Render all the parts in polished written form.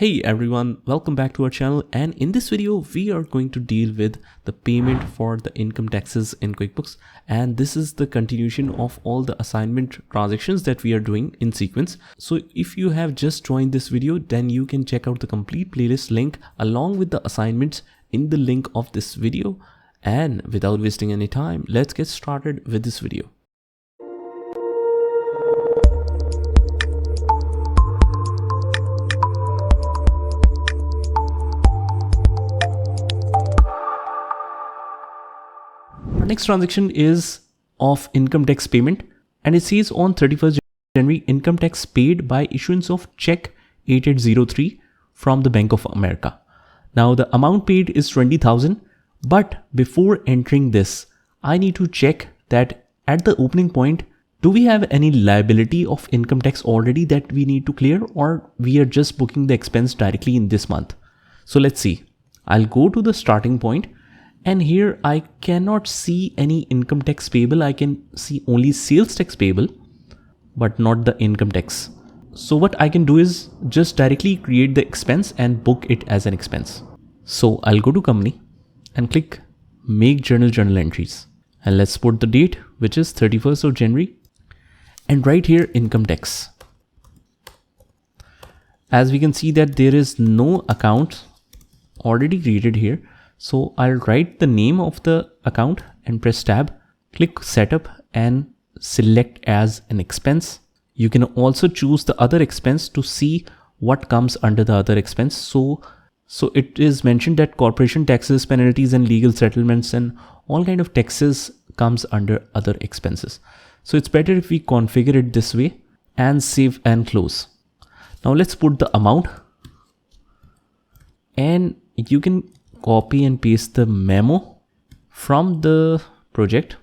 Hey everyone, welcome back to our channel, and in this video we are going to deal with the payment for the income taxes in QuickBooks, and this is the continuation of all the assignment transactions that we are doing in sequence. So if you have just joined this video, then you can check out the complete playlist link along with the assignments in the link of this video. And without wasting any time, let's get started with this video. Next transaction is of income tax payment, and it says on 31st January income tax paid by issuance of check 8803 from the Bank of America. Now the amount paid is 20,000, but before entering this I need to check that at the opening point, do we have any liability of income tax already that we need to clear, or we are just booking the expense directly in this month. So let's see. I'll go to the starting point, and here I cannot see any income tax payable. I can see only sales tax payable, but not the income tax. So what I can do is just directly create the expense and book it as an expense. So I'll go to company and click make journal entries, and let's put the date, which is 31st of January, and right here income tax. As we can see that there is no account already created here. So I'll write the name of the account and press tab, click setup and select as an expense. You can also choose the other expense to see what comes under the other expense. So it is mentioned that corporation taxes, penalties and legal settlements and all kind of taxes comes under other expenses. So it's better if we configure it this way and save and close. Now let's put the amount, and you can copy and paste the memo from the project,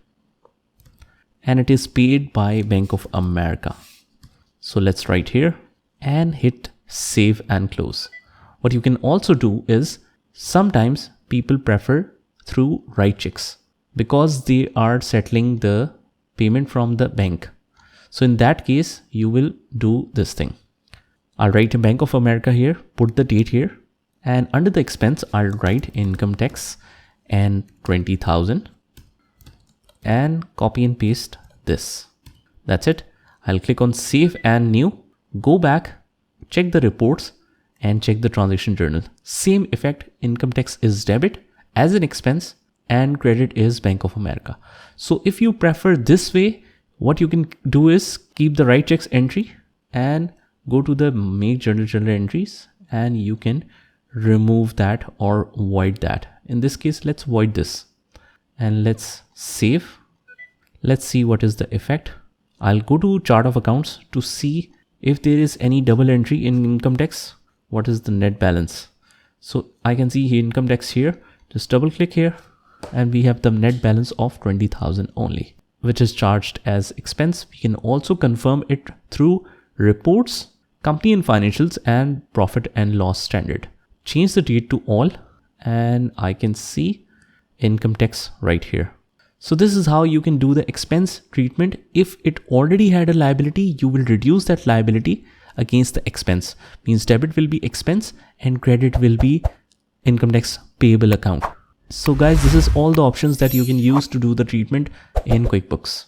and it is paid by Bank of America. So let's write here and hit save and close. What you can also do is sometimes people prefer through write checks because they are settling the payment from the bank. So in that case, you will do this thing. I'll write a Bank of America here, put the date here, and under the expense, I'll write income tax and 20,000 and copy and paste this. That's it. I'll click on save and new, go back, check the reports and check the transaction journal. Same effect, income tax is debit as an expense and credit is Bank of America. So if you prefer this way, what you can do is keep the write checks entry and go to the make journal entries, and you can remove that or void that. In this case, let's void this and let's save. Let's see what is the effect. I'll go to chart of accounts to see if there is any double entry in income tax. What is the net balance? So I can see here income tax here, just double click here and we have the net balance of 20,000 only, which is charged as expense. We can also confirm it through reports, company and financials and profit and loss standard. Change the date to all and I can see income tax right here. So this is how you can do the expense treatment. If it already had a liability, you will reduce that liability against the expense. Means debit will be expense and credit will be income tax payable account. So guys, this is all the options that you can use to do the treatment in QuickBooks.